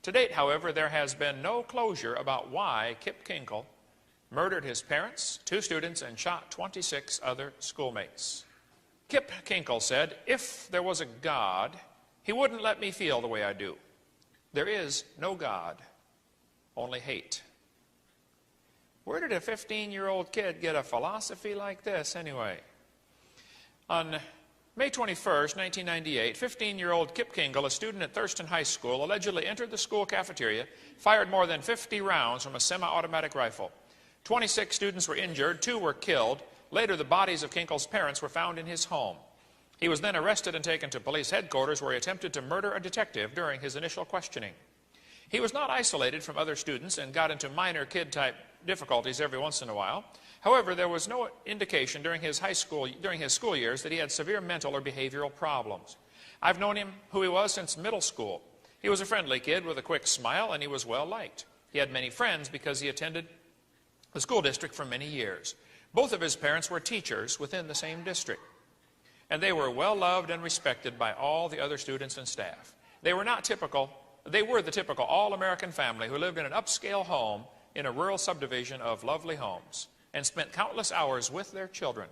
To date, however, there has been no closure about why Kip Kinkle murdered his parents, 2 students, and shot 26 other schoolmates. Kip Kinkle said, "If there was a God, he wouldn't let me feel the way I do. There is no God, only hate." Where did a 15-year-old kid get a philosophy like this anyway? On May 21st, 1998, 15-year-old Kip Kinkle, a student at Thurston High School, allegedly entered the school cafeteria, fired more than 50 rounds from a semi-automatic rifle. 26 students were injured, 2 were killed. Later, the bodies of Kinkle's parents were found in his home. He was then arrested and taken to police headquarters, where he attempted to murder a detective during his initial questioning. He was not isolated from other students and got into minor kid-type difficulties every once in a while. However, there was no indication during his school years that he had severe mental or behavioral problems. I've known him, who he was, since middle school. He was a friendly kid with a quick smile, and he was well liked. He had many friends because he attended the school district for many years. Both of his parents were teachers within the same district, and they were well loved and respected by all the other students and staff. They were the typical all-American family who lived in an upscale home in a rural subdivision of lovely homes and spent countless hours with their children.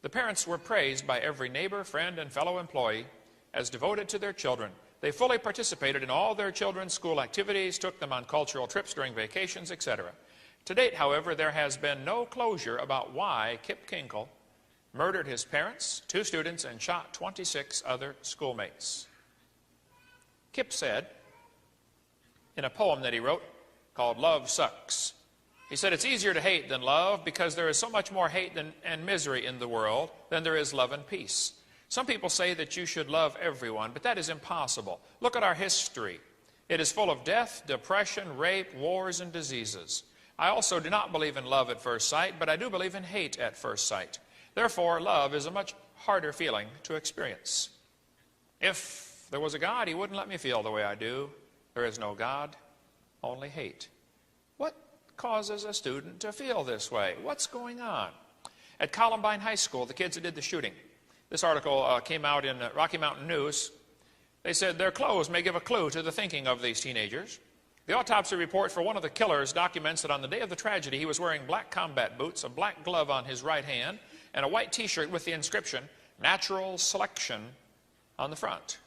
The parents were praised by every neighbor, friend, and fellow employee as devoted to their children. They fully participated in all their children's school activities, took them on cultural trips during vacations, etc. To date, however, there has been no closure about why Kip Kinkle murdered his parents, 2 students, and shot 26 other schoolmates. Kip said, in a poem that he wrote called "Love Sucks," he said, "It's easier to hate than love because there is so much more hate and misery in the world than there is love and peace. Some people say that you should love everyone, but that is impossible. Look at our history. It is full of death, depression, rape, wars, and diseases. I also do not believe in love at first sight, but I do believe in hate at first sight. Therefore, love is a much harder feeling to experience. If there was a God, he wouldn't let me feel the way I do. There is no God, only hate." What causes a student to feel this way? What's going on? At Columbine High School, the kids that did the shooting, this article came out in Rocky Mountain News. They said their clothes may give a clue to the thinking of these teenagers. The autopsy report for one of the killers documents that on the day of the tragedy, he was wearing black combat boots, a black glove on his right hand, and a white T-shirt with the inscription, "Natural Selection," on the front.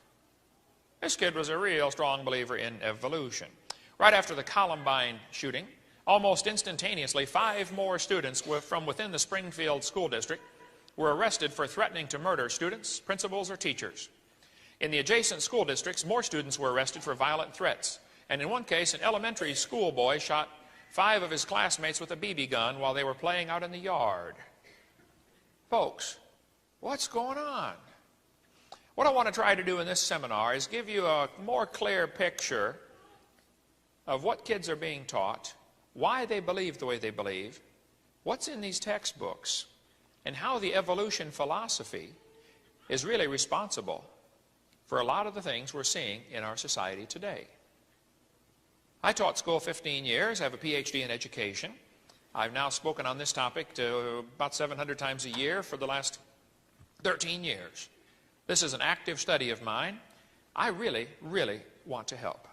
This kid was a real strong believer in evolution. Right after the Columbine shooting, almost instantaneously, 5 more students from within the Springfield School District were arrested for threatening to murder students, principals, or teachers. In the adjacent school districts, more students were arrested for violent threats. And in one case, an elementary school boy shot 5 of his classmates with a BB gun while they were playing out in the yard. Folks, what's going on? What I want to try to do in this seminar is give you a more clear picture of what kids are being taught, why they believe the way they believe, what's in these textbooks, and how the evolution philosophy is really responsible for a lot of the things we're seeing in our society today. I taught school 15 years. I have a PhD in education. I've now spoken on this topic to about 700 times a year for the last 13 years. This is an active study of mine. I really, really want to help.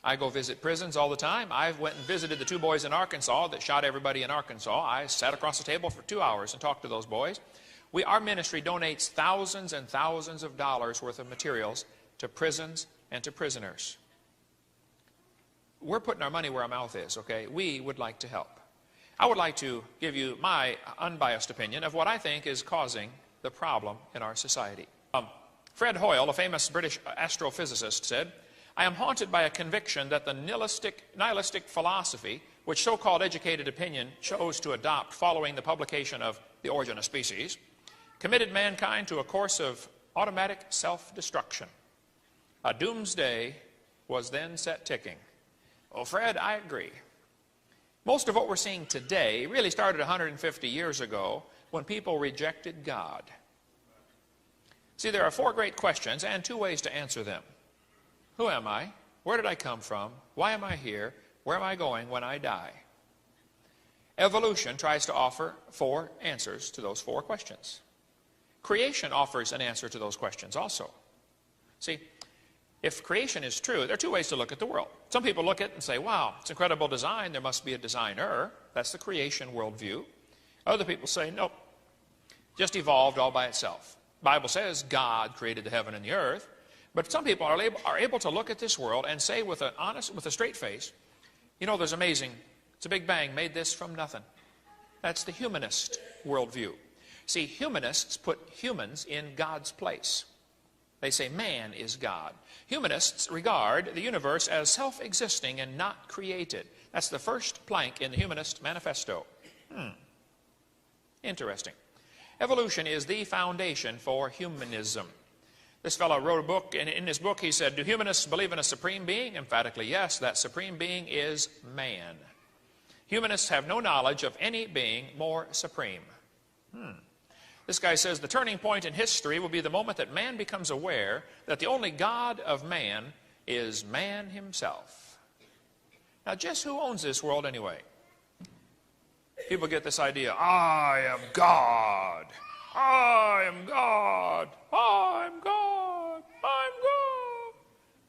I go visit prisons all the time. I went and visited the 2 boys in Arkansas that shot everybody in Arkansas. I sat across the table for 2 hours and talked to those boys. Our ministry donates thousands and thousands of dollars worth of materials to prisons and to prisoners. We're putting our money where our mouth is, okay? We would like to help. I would like to give you my unbiased opinion of what I think is causing the problem in our society. Fred Hoyle, a famous British astrophysicist, said, "I am haunted by a conviction that the nihilistic philosophy, which so-called educated opinion chose to adopt following the publication of The Origin of Species, committed mankind to a course of automatic self-destruction. A doomsday was then set ticking." Well, Fred, I agree. Most of what we're seeing today really started 150 years ago when people rejected God. See, there are 4 great questions and 2 ways to answer them. Who am I? Where did I come from? Why am I here? Where am I going when I die? Evolution tries to offer 4 answers to those 4 questions. Creation offers an answer to those questions also. See, If creation is true, there are two ways to look at the world. Some people look at it and say, wow, it's incredible design, there must be a designer. That's the creation worldview. Other people say, nope, just evolved all by itself. The Bible says God created the heaven and the earth, but some people are able to look at this world and say with a straight face, you know, there's amazing, it's a big bang, made this from nothing. That's the humanist worldview. See, humanists put humans in God's place. They say man is God. Humanists regard the universe as self-existing and not created. That's the first plank in the Humanist Manifesto. Interesting. Evolution is the foundation for humanism. This fellow wrote a book, and in his book he said, do humanists believe in a supreme being? Emphatically, yes, that supreme being is man. Humanists have no knowledge of any being more supreme. This guy says the turning point in history will be the moment that man becomes aware that the only God of man is man himself. Now, just who owns this world anyway? People get this idea, I am God. I am God. I'm God. I'm God.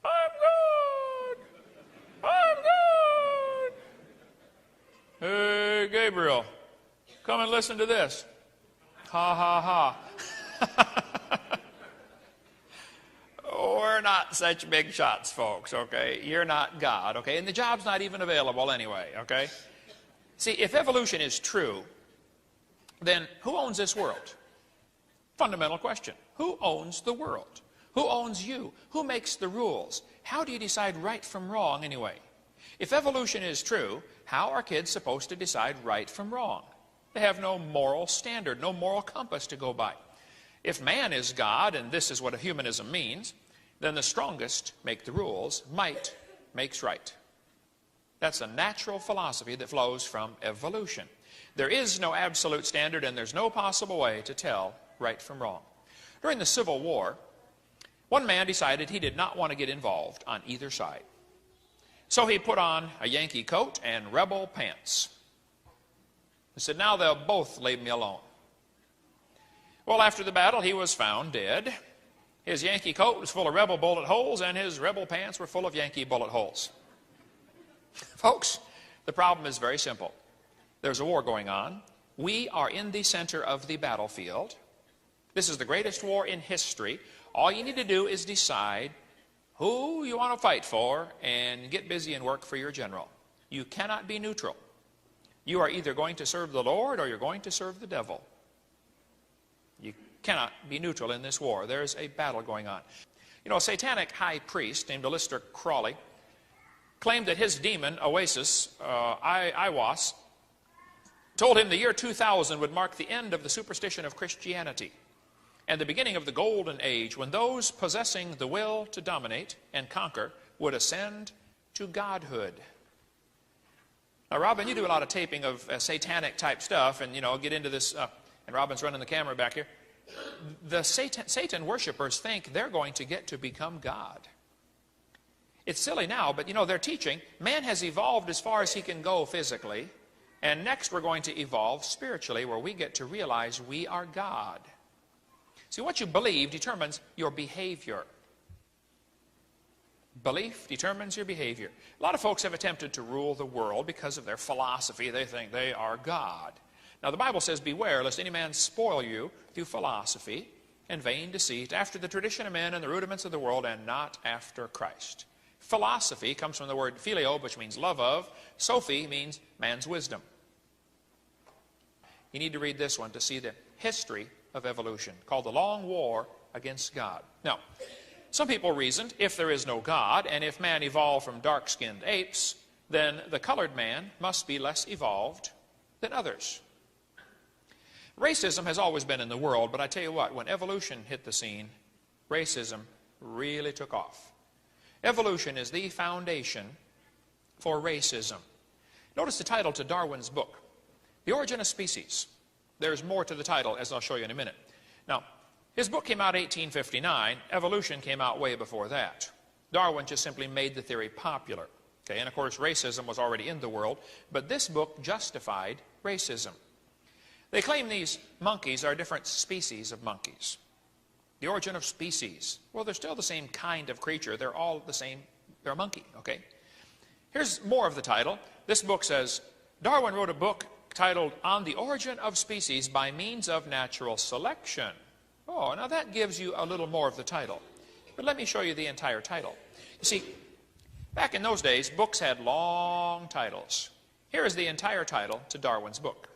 I'm God. I'm God. Hey, Gabriel, come and listen to this. Ha, ha, ha. We're not such big shots, folks, okay? You're not God, okay? And the job's not even available anyway, okay? See, if evolution is true, then who owns this world? Fundamental question. Who owns the world? Who owns you? Who makes the rules? How do you decide right from wrong anyway? If evolution is true, how are kids supposed to decide right from wrong? They have no moral standard, no moral compass to go by. If man is God, and this is what humanism means, then the strongest make the rules. Might makes right. That's a natural philosophy that flows from evolution. There is no absolute standard, and there's no possible way to tell right from wrong. During the Civil War, one man decided he did not want to get involved on either side. So he put on a Yankee coat and rebel pants. He said, now they'll both leave me alone. Well, after the battle, he was found dead. His Yankee coat was full of rebel bullet holes, and his rebel pants were full of Yankee bullet holes. Folks, the problem is very simple. There's a war going on. We are in the center of the battlefield. This is the greatest war in history. All you need to do is decide who you want to fight for and get busy and work for your general. You cannot be neutral. You are either going to serve the Lord or you're going to serve the devil. You cannot be neutral in this war. There's a battle going on. You know, a satanic high priest named Aleister Crowley claimed that his demon, Oasis, Iwas, told him the year 2000 would mark the end of the superstition of Christianity and the beginning of the golden age when those possessing the will to dominate and conquer would ascend to godhood. Now, Robin, you do a lot of taping of satanic type stuff and, you know, get into this, and Robin's running the camera back here. The Satan worshipers think they're going to get to become God. It's silly now, but, you know, they're teaching man has evolved as far as he can go physically, and next we're going to evolve spiritually where we get to realize we are God. See, what you believe determines your behavior. Belief determines your behavior. A lot of folks have attempted to rule the world because of their philosophy. They think they are God. Now, the Bible says, beware lest any man spoil you through philosophy and vain deceit, after the tradition of men and the rudiments of the world, and not after Christ. Philosophy comes from the word phileo, which means love of. Sophi means man's wisdom. You need to read this one to see the history of evolution, called The Long War Against God. Now, some people reasoned, if there is no God, and if man evolved from dark-skinned apes, then the colored man must be less evolved than others. Racism has always been in the world, but I tell you what, when evolution hit the scene, racism really took off. Evolution is the foundation for racism. Notice the title to Darwin's book, The Origin of Species. There's more to the title, as I'll show you in a minute. Now, his book came out in 1859. Evolution came out way before that. Darwin just simply made the theory popular. Okay, and of course, racism was already in the world, but this book justified racism. They claim these monkeys are different species of monkeys. The Origin of Species. Well, they're still the same kind of creature. They're all the same. They're a monkey, okay? Here's more of the title. This book says, Darwin wrote a book titled On the Origin of Species by Means of Natural Selection. Oh, now that gives you a little more of the title. But let me show you the entire title. You see, back in those days, books had long titles. Here is the entire title to Darwin's book.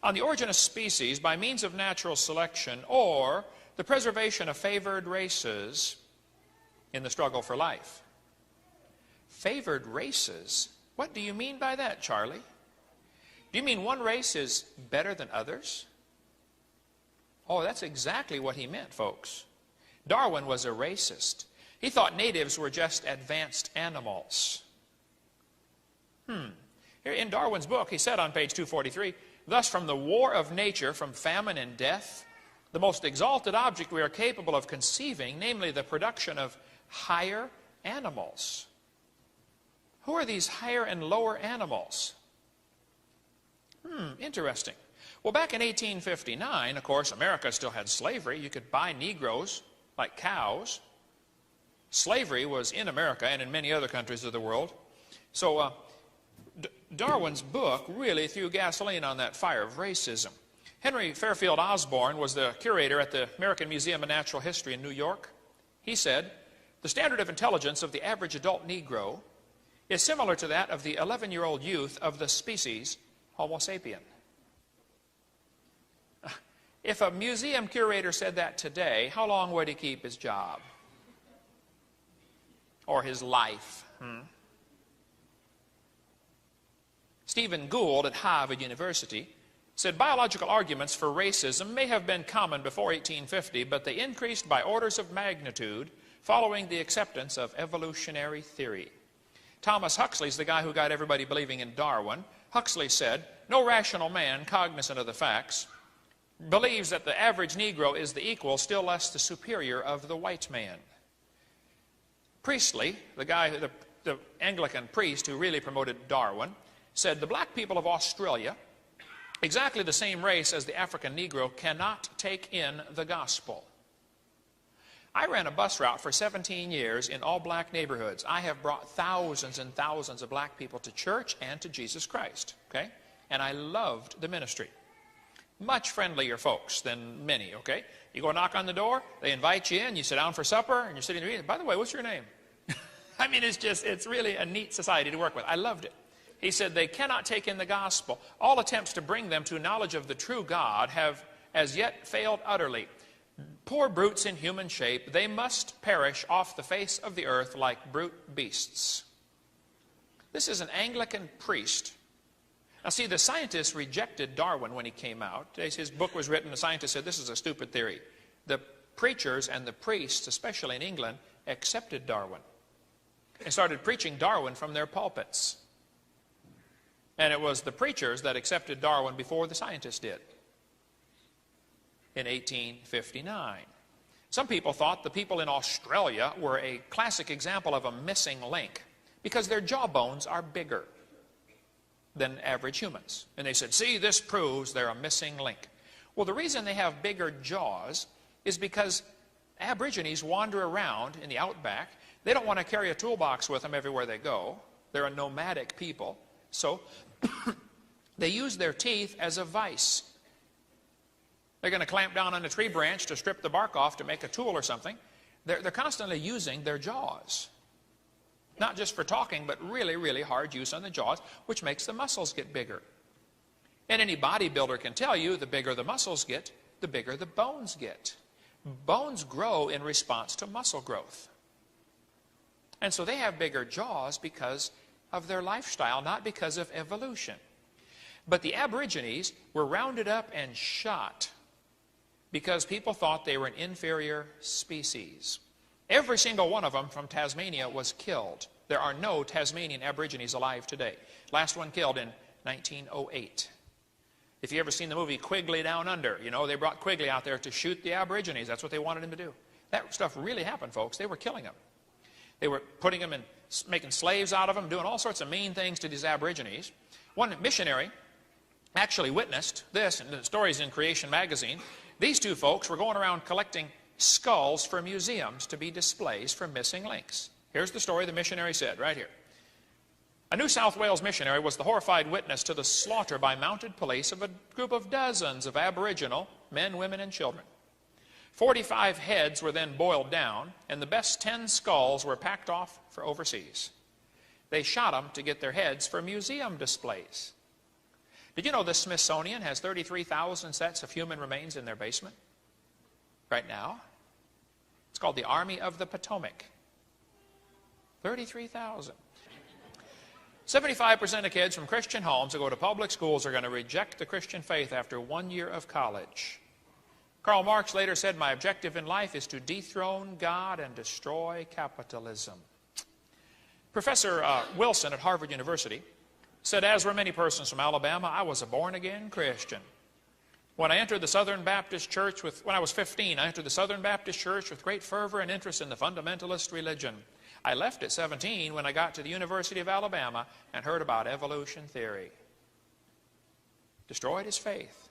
On the Origin of Species by Means of Natural Selection, or the Preservation of Favored Races in the Struggle for Life. Favored races? What do you mean by that, Charlie? Do you mean one race is better than others? Oh, that's exactly what he meant, folks. Darwin was a racist. He thought natives were just advanced animals. Here in Darwin's book, he said on page 243, thus from the war of nature, from famine and death, the most exalted object we are capable of conceiving, namely the production of higher animals. Who are these higher and lower animals? Interesting. Well, back in 1859, of course, America still had slavery. You could buy Negroes like cows. Slavery was in America and in many other countries of the world. So Darwin's book really threw gasoline on that fire of racism. Henry Fairfield Osborn was the curator at the American Museum of Natural History in New York. He said, the standard of intelligence of the average adult Negro is similar to that of the 11-year-old youth of the species Homo sapien. If a museum curator said that today, how long would he keep his job? Or his life? Stephen Gould at Harvard University said biological arguments for racism may have been common before 1850, but they increased by orders of magnitude following the acceptance of evolutionary theory. Thomas Huxley's the guy who got everybody believing in Darwin. Huxley said, no rational man, cognizant of the facts, believes that the average Negro is the equal, still less the superior of the white man. Priestley, the Anglican priest who really promoted Darwin, said the black people of Australia, exactly the same race as the African Negro, cannot take in the gospel. I ran a bus route for 17 years in all black neighborhoods. I have brought thousands and thousands of black people to church and to Jesus Christ, okay? And I loved the ministry. Much friendlier folks than many, okay? You go knock on the door, they invite you in, you sit down for supper, and you're sitting there eating. By the way, what's your name? I mean, it's really a neat society to work with. I loved it. He said they cannot take in the gospel. All attempts to bring them to knowledge of the true God have as yet failed utterly. Poor brutes in human shape, they must perish off the face of the earth like brute beasts. This is an Anglican priest. Now see, the scientists rejected Darwin when he came out. His book was written, the scientists said this is a stupid theory. The preachers and the priests, especially in England, accepted Darwin and started preaching Darwin from their pulpits. And it was the preachers that accepted Darwin before the scientists did in 1859. Some people thought the people in Australia were a classic example of a missing link because their jawbones are bigger than average humans. And they said, see, this proves they're a missing link. Well, the reason they have bigger jaws is because Aborigines wander around in the outback. They don't want to carry a toolbox with them everywhere they go. They're a nomadic people. So they use their teeth as a vice. They're going to clamp down on a tree branch to strip the bark off to make a tool or something. They're constantly using their jaws. Not just for talking, but really, really hard use on the jaws, which makes the muscles get bigger. And any bodybuilder can tell you the bigger the muscles get, the bigger the bones get. Bones grow in response to muscle growth. And so they have bigger jaws because of their lifestyle, not because of evolution. But the Aborigines were rounded up and shot because people thought they were an inferior species. Every single one of them from Tasmania was killed. There are no Tasmanian Aborigines alive today. Last one killed in 1908. If you ever seen the movie Quigley Down Under, you know, they brought Quigley out there to shoot the Aborigines. That's what they wanted him to do. That stuff really happened, folks. They were killing them. They were putting them in, making slaves out of them, doing all sorts of mean things to these Aborigines. One missionary actually witnessed this, and the stories in Creation magazine. These two folks were going around collecting skulls for museums to be displays for missing links. Here's the story the missionary said right here. A New South Wales missionary was the horrified witness to the slaughter by mounted police of a group of dozens of Aboriginal men, women, and children. 45 heads were then boiled down, and the best 10 skulls were packed off for overseas. They shot them to get their heads for museum displays. Did you know the Smithsonian has 33,000 sets of human remains in their basement right now? It's called the Army of the Potomac. 33,000. 75% of kids from Christian homes who go to public schools are going to reject the Christian faith after 1 year of college. Karl Marx later said, "My objective in life is to dethrone God and destroy capitalism." Professor Wilson at Harvard University said, as were many persons from Alabama, I was a born-again Christian. When I entered the Southern Baptist Church, when I was 15, I entered the Southern Baptist Church with great fervor and interest in the fundamentalist religion. I left at 17 when I got to the University of Alabama and heard about evolution theory. Destroyed his faith.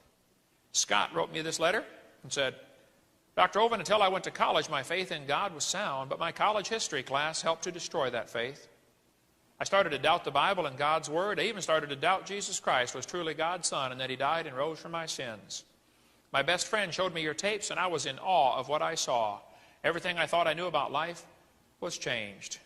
Scott wrote me this letter and said, Dr. Owen, until I went to college, my faith in God was sound, but my college history class helped to destroy that faith. I started to doubt the Bible and God's Word. I even started to doubt Jesus Christ was truly God's Son and that He died and rose for my sins. My best friend showed me your tapes, and I was in awe of what I saw. Everything I thought I knew about life was changed.